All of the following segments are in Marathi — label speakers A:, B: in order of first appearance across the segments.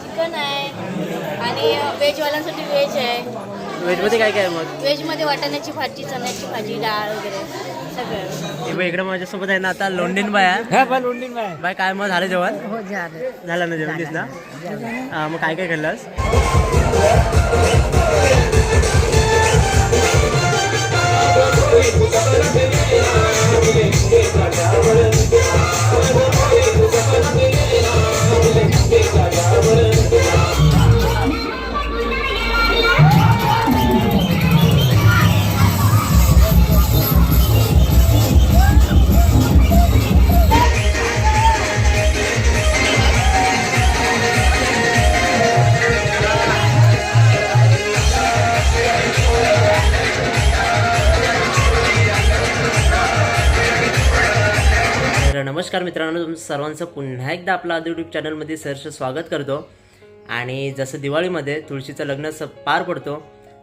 A: चिकन आहे आणि व्हेजवाल्यांसाठी व्हेज आहे.
B: व्हेजमध्ये काय काय आहे मग?
A: व्हेजमध्ये वाटाण्याची भाजी, चण्याची भाजी, डाळ वगैरे सगळं.
B: हे बघ इकडे माझ्यासोबत आहे ना आता लोंढीन बाय आहे.
C: लोंढीन बाय.
B: बाय काय मग झालं जेवण?
C: हो झालं.
B: झालं ना जेवण ना? हा मग काय काय खाल्लंस? नमस्कार मित्रांनो, तुमचं सर्वांचं पुन्हा एकदा आपला यूट्यूब चॅनलमध्ये सहर्ष स्वागत करतो. आणि जसं दिवाळीमध्ये तुळशीचं लग्न पार पडतो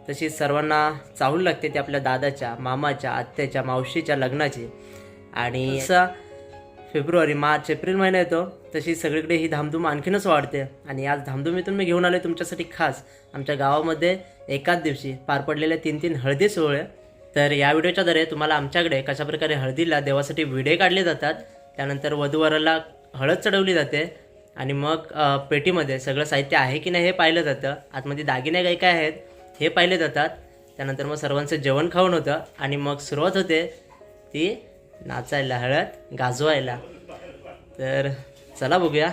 B: तशी सर्वांना चाहूल लागते ते आपल्या दादाच्या, मामाच्या, आत्याच्या, मावशीच्या लग्नाची. आणि फेब्रुवारी, मार्च, एप्रिल महिना येतो तशी सगळीकडे ही धामधूम आणखीनच वाढते. आणि आज धामधुमीतून मी घेऊन आलो तुमच्यासाठी खास आमच्या गावामध्ये एकाच दिवशी पार पडलेल्या 3 हळदी सोहळे. तर या व्हिडिओच्या द्वारे तुम्हाला आमच्याकडे कशाप्रकारे हळदीला देवासाठी विडे काढले जातात, त्यानंतर वधूवराला हळद चढवली जाते आणि मग पेटीमध्ये सगळं साहित्य आहे की नाही हे पाहिलं जातं. आतमध्ये दागिने काय काय आहेत हे पाहिले जातात. त्यानंतर मग सर्वांचं जेवण खाऊन होतं आणि मग सुरुवात होते ती नाचायला, हळद गाजवायला. तर चला बघूया.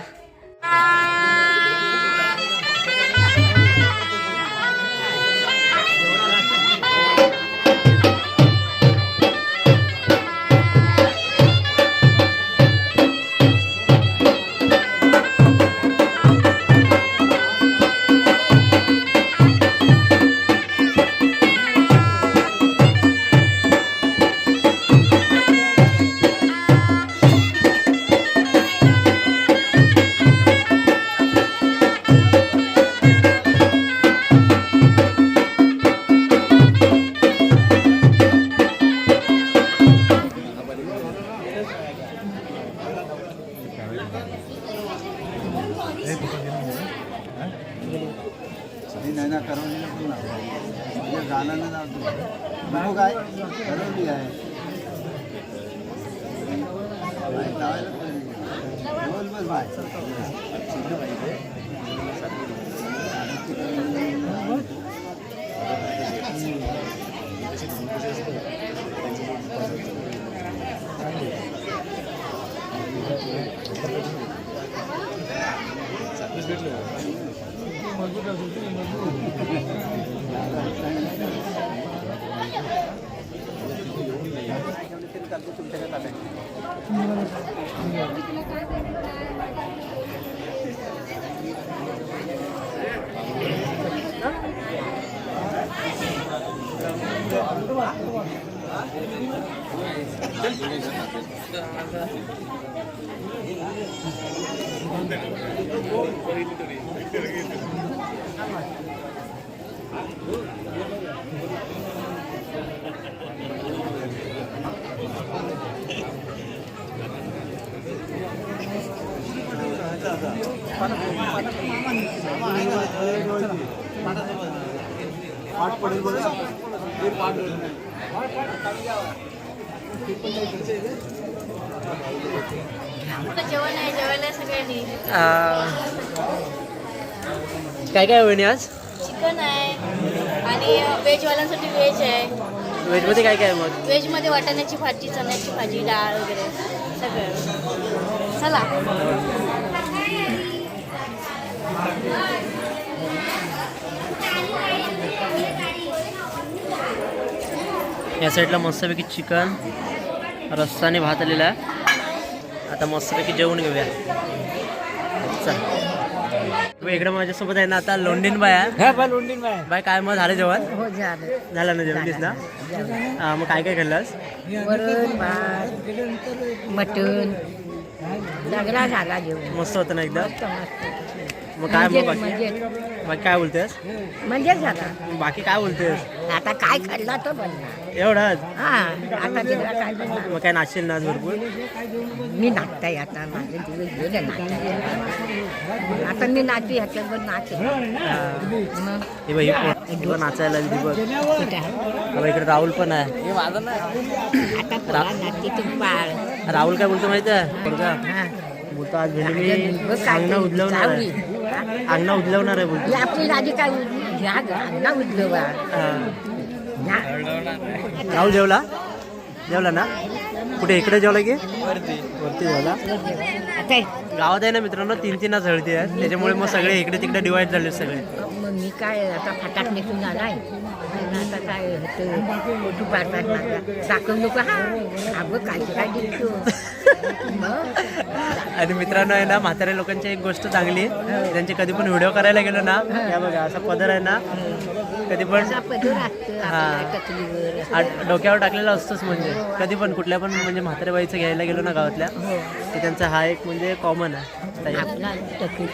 A: जेवण आहे, जेवायला सगळ्यांनी.
B: काय काय होईल आज?
A: चिकन आहे आणि व्हेजवाल्यांसाठी व्हेज आहे.
B: व्हेजमध्ये काय काय आहे मग?
A: व्हेजमध्ये वाटाण्याची भाजी, चण्याची भाजी, डाळ वगैरे सगळं. चला.
B: या साईडला मस्तपैकी चिकन, रस्सा आणि भात आलेला आहे. आता मस्तपैकी जेवून घेऊया. चल इकडे माझ्यासोबत आहे ना आता लोंढीन बाय आहे.
C: लोंढीन बाय.
B: बाय काय मग झालं जेवण?
C: हो झालं.
B: झालं ना जेवण ना? हा मग काय काय खाल्लंस?
C: वरण, भात, मटण सगळा झाला जेवण.
B: मस्त होतं ना एकदम. मग काय मग
C: म्हणजे
B: बाकी काय बोलतेस
C: म्हणजे झाला
B: बाकी काय बोलतेस
C: आता काय खाल्ला तो बनणार
B: एवढंच
C: हा आता तिला काय बनणार
B: मग काय नाचशील ना आज भरपूर
C: मी नाचताय आता माझे दिवस गेले नाचायला आता मी नाचू ह्याच्यावर नाच मग
B: हे बघ ही पण नाचायला लागली बघ
C: कुठे आहे?
B: बघ, इकडे राहुल पण आहे
C: आता पुरा नाचते तू पाळ
B: राहुल काय बोलतो माहिती आहे पोरगा
C: हा.
B: बोलतो आज भेंडी मी
C: बघ काय
B: अंगणा उदलवणार
C: चावली.
B: आहे अंगणा उदलवणार आहे बोलतो
C: ही आपली आधी काय ह्या अंगणा उद्योगा
B: राहुल जेवला ना कुठे इकडे जेवला की वरती जेवला
C: आता
B: गावात आहे ना मित्रांनो 3-3 हळदी आहेत त्याच्यामुळे मग सगळे इकडे तिकडे डिवाइड झाले सगळे
C: मग मी काय आता फटाक निघून आलाय आता काय फोटो पाडतात माझा दाखवून नको हा अगं काय दिसतो मग
B: आणि मित्रांनो आहे ना म्हाताऱ्या लोकांची एक गोष्ट चांगली आहे त्यांचे कधी पण व्हिडिओ करायला गेलो ना या बघा असा पदर आहे ना कधी पण
C: असा पदर असतं आपल्या टकलीवर
B: डोक्यावर टाकलेला असतोच म्हणजे कधी पण कुठल्या पण म्हणजे म्हाताऱ्या बाईचं घ्यायला गेलो ना गावातल्या की त्यांचा हा एक म्हणजे कॉमन आहे
C: आपला टकली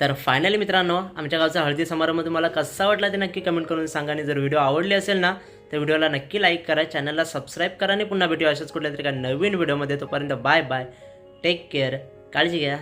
B: तर फायनली मित्रांनो, आमच्या गावचा हळदी समारंभ तुम्हाला कसा वाटला ते नक्की कमेंट करून सांगा. आणि जर व्हिडिओ आवडली असेल ना तर व्हिडिओला नक्की लाईक करा, चॅनलला सबस्क्राईब करा आणि पुन्हा भेटूया अशाच कुठल्या तरी नवीन व्हिडिओमध्ये. तोपर्यंत बाय बाय, टेक केअर, काळजी घ्या.